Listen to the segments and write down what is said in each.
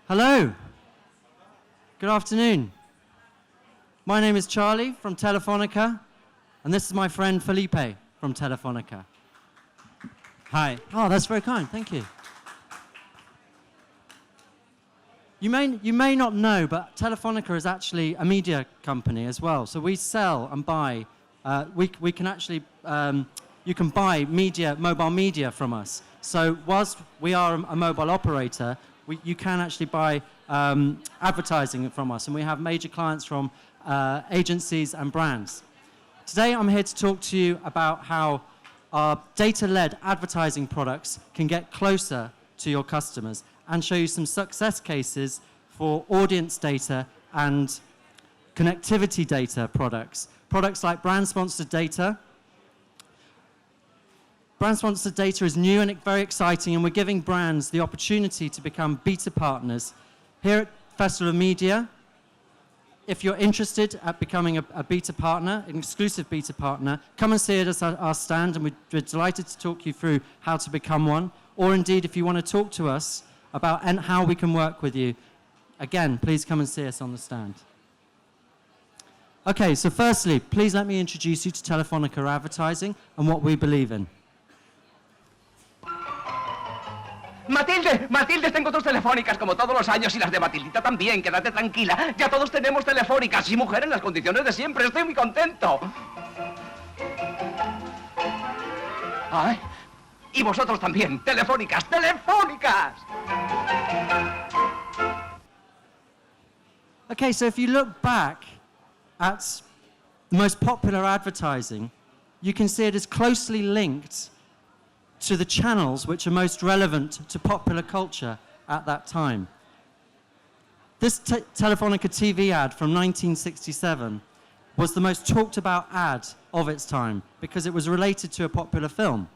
Hello. Good afternoon. My name is Charlie from Telefonica, and this is my friend Felipe from Telefonica. Hi. Oh, that's very kind. Thank you. You may not know, but Telefonica is actually a media company as well. So we sell and buy. We can actually you can buy mobile media from us. So whilst we are a mobile operator, you can actually buy advertising from us, and we have major clients from agencies and brands. Today I'm here to talk to you about how our data-led advertising products can get closer to your customers and show you some success cases for audience data and connectivity data products. Products like brand-sponsored data. Brand-sponsored data is new and very exciting, and we're giving brands the opportunity to become beta partners. Here at Festival of Media, if you're interested at becoming a beta partner, an exclusive beta partner, come and see it at our stand, and we're delighted to talk you through how to become one. Or indeed, if you want to talk to us about how we can work with you, again, please come and see us on the stand. Okay, so firstly, please let me introduce you to Telefonica Advertising and what we believe in. Matilde, Matilde, tengo tus telefónicas como todos los años y las de Matildita también. Quédate tranquila, ya todos tenemos telefónicas y mujer en las condiciones de siempre. Estoy muy contento. Ay, y vosotros también, telefónicas, telefónicas. Okay, so if you look back at the most popular advertising, you can see it is closely linked to the channels which are most relevant to popular culture at that time. This Telefonica TV ad from 1967 was the most talked about ad of its time because it was related to a popular film.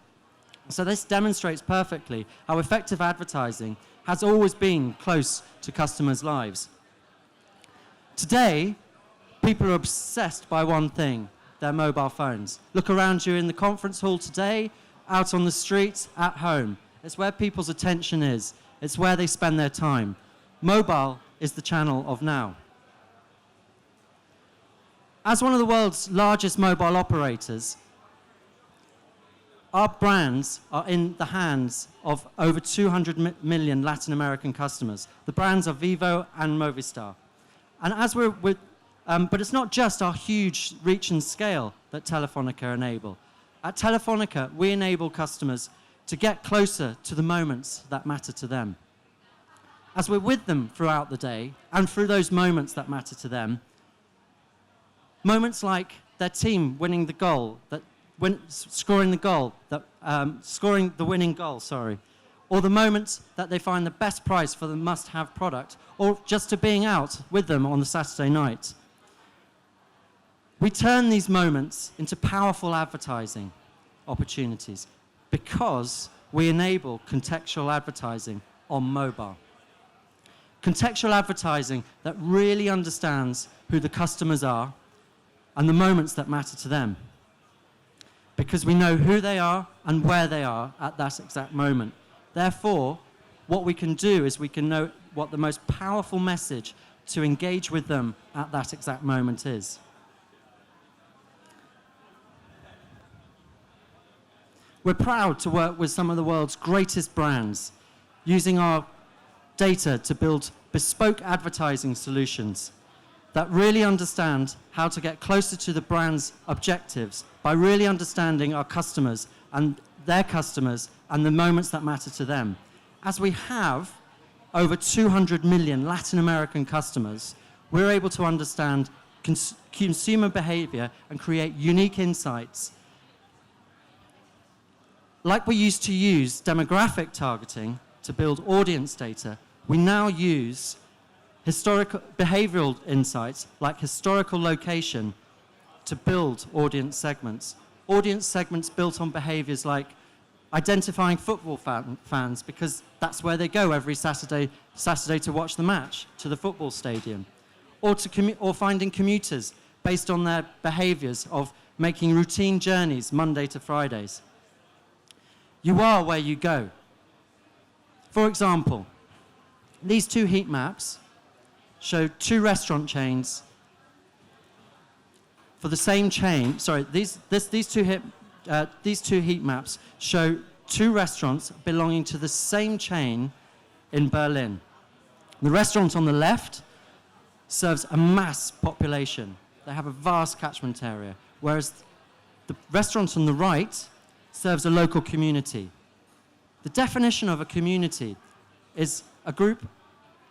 So this demonstrates perfectly how effective advertising has always been close to customers' lives. Today, people are obsessed by one thing, their mobile phones. Look around you in the conference hall today, out on the streets, at home. It's where people's attention is. It's where they spend their time. Mobile is the channel of now. As one of the world's largest mobile operators, our brands are in the hands of over 200 million Latin American customers. The brands are Vivo and Movistar. And as but it's not just our huge reach and scale that Telefonica enable. At Telefonica, we enable customers to get closer to the moments that matter to them. As we're with them throughout the day, and through those moments that matter to them, moments like their team winning the goal, scoring the winning goal, or the moments that they find the best price for the must-have product, or just to being out with them on the Saturday night. We turn these moments into powerful advertising opportunities because we enable contextual advertising on mobile. Contextual advertising that really understands who the customers are and the moments that matter to them. Because we know who they are and where they are at that exact moment. Therefore, what we can do is we can know what the most powerful message to engage with them at that exact moment is. We're proud to work with some of the world's greatest brands, using our data to build bespoke advertising solutions that really understand how to get closer to the brand's objectives by really understanding our customers and their customers and the moments that matter to them. As we have over 200 million Latin American customers, we're able to understand consumer behavior and create unique insights. Like we used to use demographic targeting to build audience data, we now use historical behavioral insights like historical location to build audience segments. Audience segments built on behaviors like identifying football fans because that's where they go every Saturday to watch the match, to the football stadium. Or finding commuters based on their behaviors of making routine journeys Monday to Fridays. You are where you go. For example, these two heat maps show two restaurant chains for the same chain. Sorry, these two heat maps show two restaurants belonging to the same chain in Berlin. The restaurant on the left serves a mass population. They have a vast catchment area, whereas the restaurant on the right serves a local community. The definition of a community is a group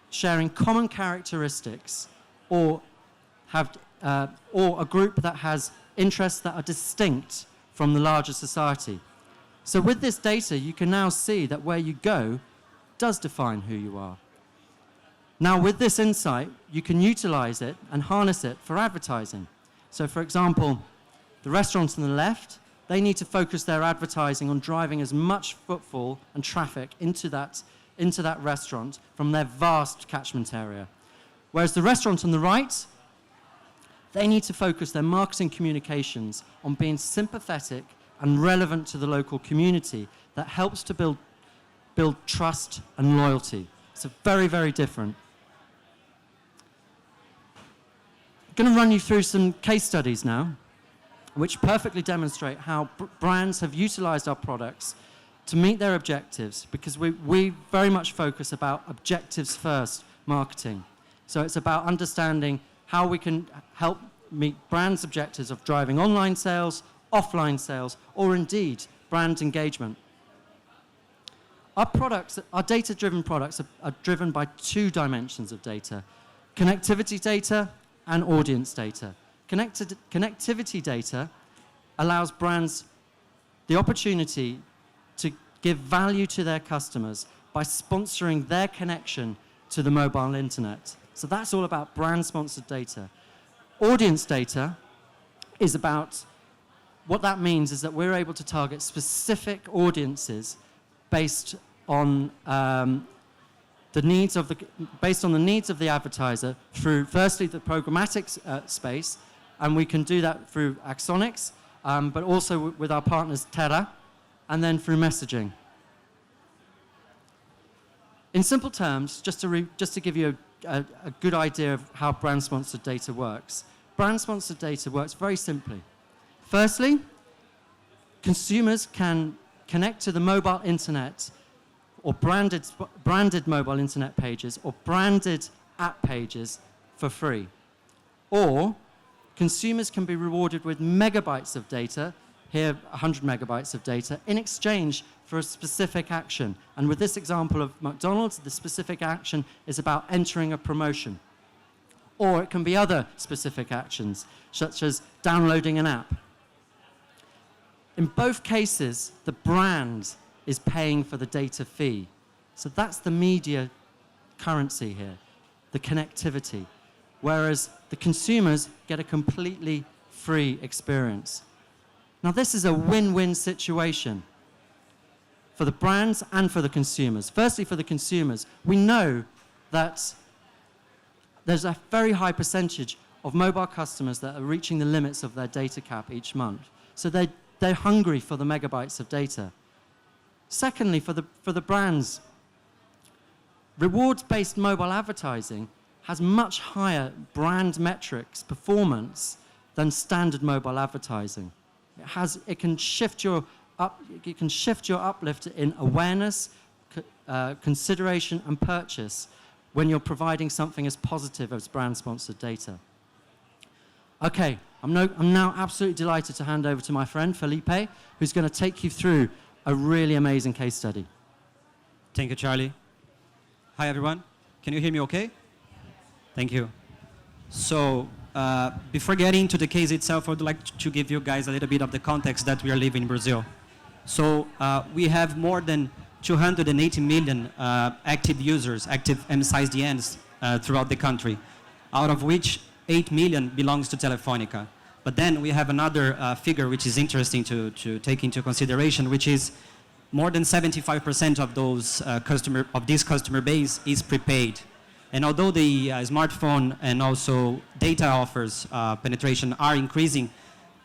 sharing common characteristics or a group that has interests that are distinct from the larger society. So with this data, you can now see that where you go does define who you are. Now with this insight, you can utilize it and harness it for advertising. So for example, the restaurants on the left, they need to focus their advertising on driving as much footfall and traffic into that restaurant from their vast catchment area. Whereas the restaurant on the right, they need to focus their marketing communications on being sympathetic and relevant to the local community that helps to build trust and loyalty. So very, very different. I'm going to run you through some case studies now, which perfectly demonstrate how brands have utilized our products to meet their objectives, because we very much focus about objectives first marketing. So it's about understanding how we can help meet brands' objectives of driving online sales, offline sales, or indeed brand engagement. Our data-driven products are driven by two dimensions of data: connectivity data and audience data. Connectivity data allows brands the opportunity to give value to their customers by sponsoring their connection to the mobile internet. So that's all about brand-sponsored data. Audience data is about, what that means is that we're able to target specific audiences based on the needs of the advertiser through, firstly, the programmatic space, and we can do that through Axonics, but also with our partners Terra, and then through messaging. In simple terms, just to give you a good idea of how brand-sponsored data works. Brand-sponsored data works very simply. Firstly, consumers can connect to the mobile internet or branded mobile internet pages or branded app pages for free. Or consumers can be rewarded with megabytes of data, here 100 megabytes of data, in exchange for a specific action. And with this example of McDonald's, the specific action is about entering a promotion. Or it can be other specific actions, such as downloading an app. In both cases, the brand is paying for the data fee. So that's the media currency here, the connectivity. Whereas the consumers get a completely free experience. Now this is a win-win situation for the brands and for the consumers. Firstly, for the consumers, we know that there's a very high percentage of mobile customers that are reaching the limits of their data cap each month. So they're hungry for the megabytes of data. Secondly, for the brands, rewards-based mobile advertising has much higher brand metrics performance than standard mobile advertising. It can shift your uplift in awareness, consideration, and purchase when you're providing something as positive as brand-sponsored data. Okay, I'm now absolutely delighted to hand over to my friend Felipe, who's going to take you through a really amazing case study. Thank you, Charlie. Hi, everyone. Can you hear me okay? Thank you. So, before getting into the case itself, I would like to give you guys a little bit of the context that we are living in Brazil. So, we have more than 280 million active users, active MSISDNs throughout the country, out of which 8 million belongs to Telefonica. But then we have another figure which is interesting to take into consideration, which is more than 75% of those this customer base is prepaid. And although the smartphone and also data offers penetration are increasing,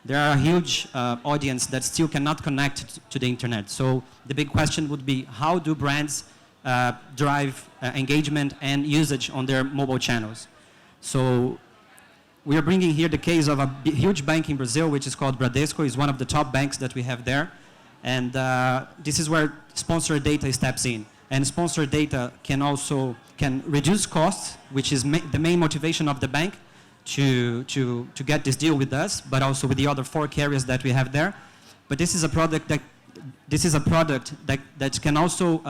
there are a huge audience that still cannot connect to the internet. So the big question would be, how do brands drive engagement and usage on their mobile channels. So we are bringing here the case of a huge bank in Brazil, which is called Bradesco. It's one of the top banks that we have there. And this is where sponsored data steps in. And sponsored data can reduce costs, which is the main motivation of the bank to get this deal with us, but also with the other 4 carriers that we have there. But this is a product that can also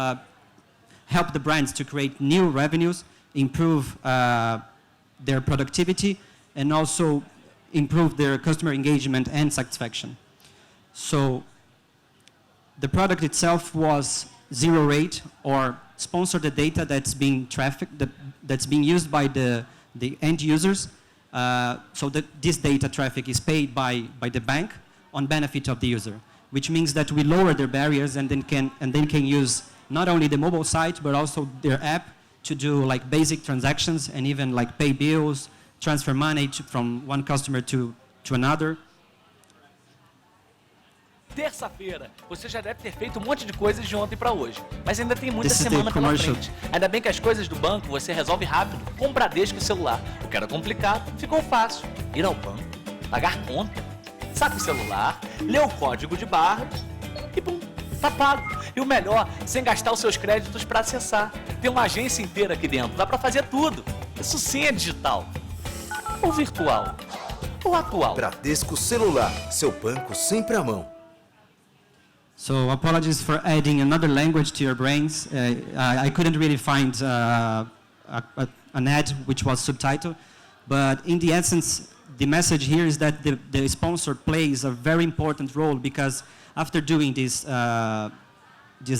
help the brands to create new revenues, improve their productivity, and also improve their customer engagement and satisfaction. So the product itself was zero rate, or sponsored data that's being that's being used by the end users. So that this data traffic is paid by the bank on benefit of the user, which means that we lower their barriers and then can use not only the mobile site but also their app to do like basic transactions and even like pay bills, transfer money from one customer to another. Terça-feira, você já deve ter feito um monte de coisas de ontem para hoje, mas ainda tem muita semana pela frente. Ainda bem que as coisas do banco você resolve rápido com o Bradesco e celular. O que era complicado ficou fácil. Ir ao banco, pagar conta, saca o celular, lê o código de barras e pum, tá pago. E o melhor, sem gastar os seus créditos para acessar. Tem uma agência inteira aqui dentro, dá para fazer tudo. Isso sim é digital. Ou virtual. Ou atual. Bradesco Celular, seu banco sempre à mão. So apologies for adding another language to your brains. I couldn't really find an ad which was subtitled, but in the essence, the message here is that the sponsor plays a very important role, because after doing this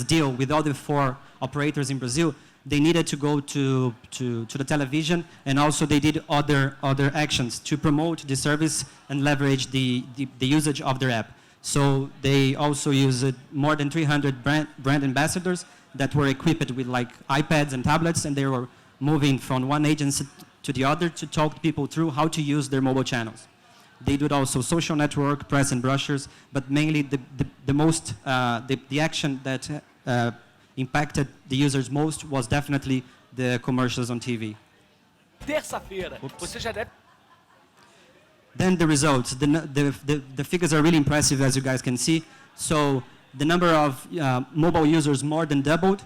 deal with all the 4 operators in Brazil, they needed to go to the television, and also they did other actions to promote the service and leverage the usage of their app. So they also used more than 300 brand ambassadors that were equipped with like iPads and tablets, and they were moving from one agency to the other to talk people through how to use their mobile channels. They did also social network, press and brochures, but mainly the action that impacted the users most was definitely the commercials on TV. Terça-feira, você já deve... Then the results. The figures are really impressive, as you guys can see. So the number of mobile users more than doubled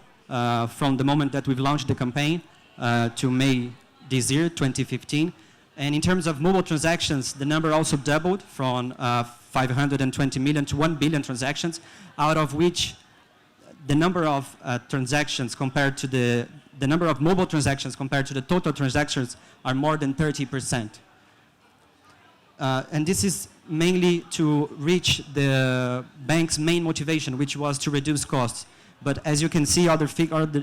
from the moment that we've launched the campaign to May this year, 2015. And in terms of mobile transactions, the number also doubled from 520 million to 1 billion transactions, out of which the number of transactions compared to the number of mobile transactions compared to the total transactions are more than 30%. And this is mainly to reach the bank's main motivation, which was to reduce costs. But as you can see, other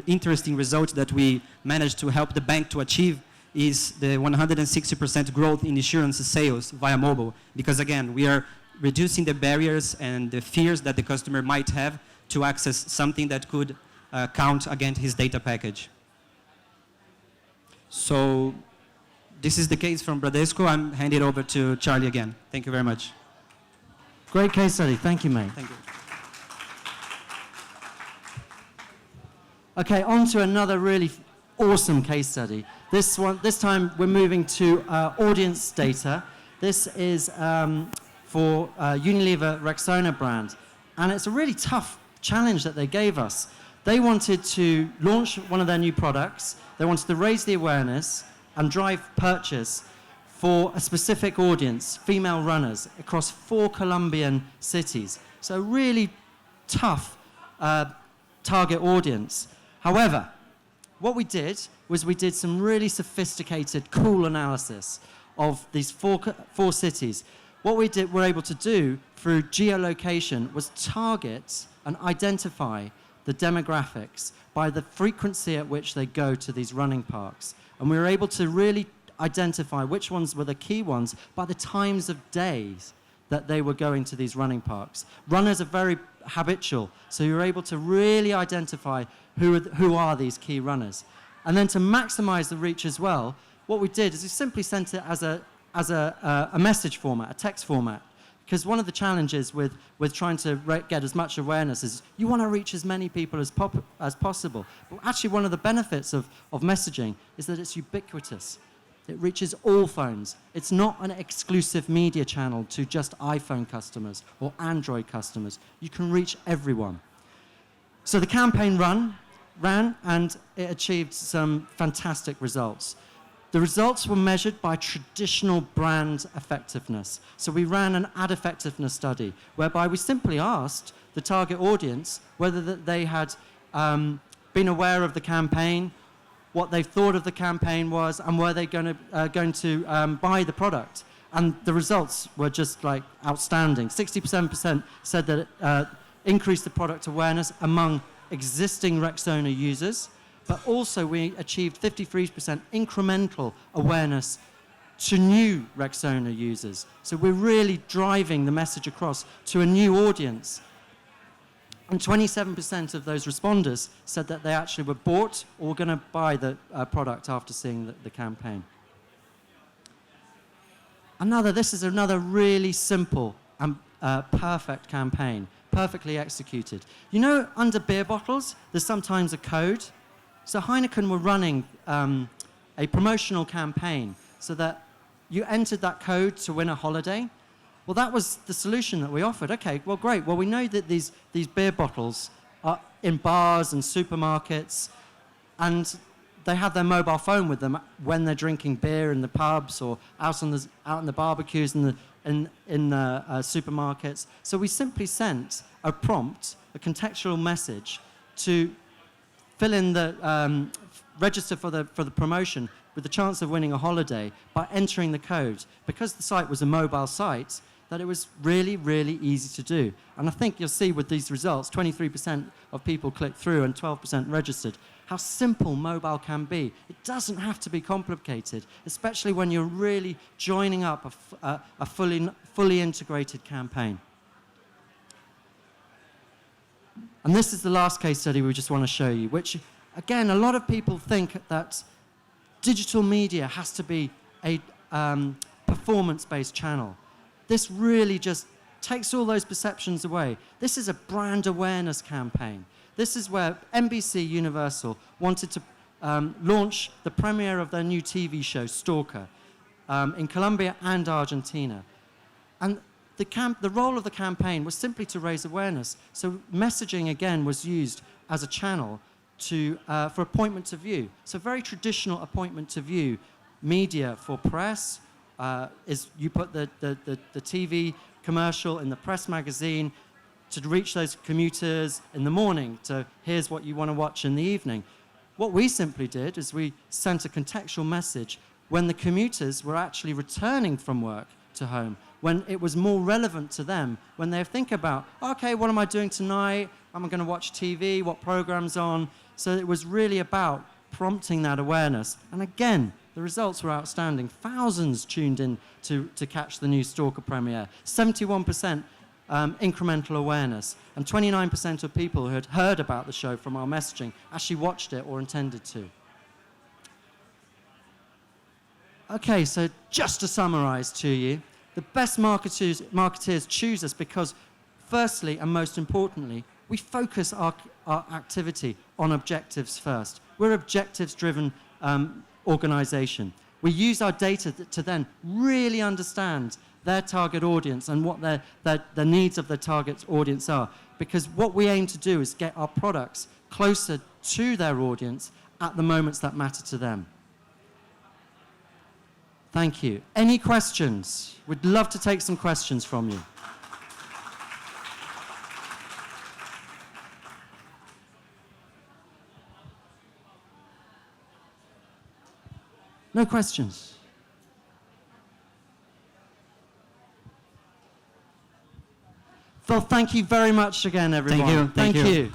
interesting results that we managed to help the bank to achieve is the 160% growth in insurance sales via mobile. Because again, we are reducing the barriers and the fears that the customer might have to access something that could count against his data package. So this is the case from Bradesco. I'm handing it over to Charlie again. Thank you very much. Great case study. Thank you, mate. Thank you. Okay, on to another really awesome case study. This time we're moving to audience data. This is for Unilever Rexona brand. And it's a really tough challenge that they gave us. They wanted to launch one of their new products. They wanted to raise the awareness and drive purchase for a specific audience, female runners, across 4 Colombian cities. So really tough target audience. However, what we did was we did some really sophisticated, cool analysis of these 4 cities. What we were able to do through geolocation was target and identify the demographics by the frequency at which they go to these running parks. And we were able to really identify which ones were the key ones by the times of days that they were going to these running parks. Runners are very habitual, so you were able to really identify who are these key runners. And then to maximize the reach as well, what we did is we simply sent it as a message format, a text format, Because one of the challenges with trying to get as much awareness is you want to reach as many people as possible. But actually one of the benefits of messaging is that it's ubiquitous. It reaches all phones. It's not an exclusive media channel to just iPhone customers or Android customers. You can reach everyone. So the campaign ran and it achieved some fantastic results. The results were measured by traditional brand effectiveness. So we ran an ad effectiveness study whereby we simply asked the target audience whether they had been aware of the campaign, what they thought of the campaign was, and were they going to buy the product. And the results were just like outstanding. 67% said that it increased the product awareness among existing Rexona users, but also we achieved 53% incremental awareness to new Rexona users. So we're really driving the message across to a new audience. And 27% of those responders said that they actually were bought or were going to buy the product after seeing the campaign. This is another really simple and perfect campaign, perfectly executed. You know, under beer bottles, there's sometimes a code. So Heineken were running a promotional campaign so that you entered that code to win a holiday. Well, that was the solution that we offered. Okay, well, great. Well, we know that these beer bottles are in bars and supermarkets, and they have their mobile phone with them when they're drinking beer in the pubs or out in the barbecues in the supermarkets. So we simply sent a prompt, a contextual message to fill in the register for the promotion with the chance of winning a holiday by entering the code. Because the site was a mobile site, that it was really, really easy to do. And I think you'll see with these results, 23% of people clicked through and 12% registered, how simple mobile can be. It doesn't have to be complicated, especially when you're really joining up a fully integrated campaign. And this is the last case study we just want to show you, which, again, a lot of people think that digital media has to be a performance-based channel. This really just takes all those perceptions away. This is a brand awareness campaign. This is where NBC Universal wanted to launch the premiere of their new TV show, Stalker, in Colombia and Argentina. And the role of the campaign was simply to raise awareness. So messaging, again, was used as a channel for appointment to view. So very traditional appointment to view media for press is you put the TV commercial in the press magazine to reach those commuters in the morning, to here's what you want to watch in the evening. What we simply did is we sent a contextual message when the commuters were actually returning from work to home, when it was more relevant to them, when they think about, okay, what am I doing tonight? Am I going to watch TV? What program's on? So it was really about prompting that awareness. And again, the results were outstanding. Thousands tuned in to catch the new Stalker premiere. 71% incremental awareness. And 29% of people who had heard about the show from our messaging actually watched it or intended to. Okay, so just to summarize to you, the best marketeers choose us because, firstly and most importantly, we focus our activity on objectives first. We're objectives-driven organization. We use our data to then really understand their target audience and what the needs of the target audience are. Because what we aim to do is get our products closer to their audience at the moments that matter to them. Thank you. Any questions? We'd love to take some questions from you. No questions? Well, thank you very much again, everyone. Thank you. Thank you.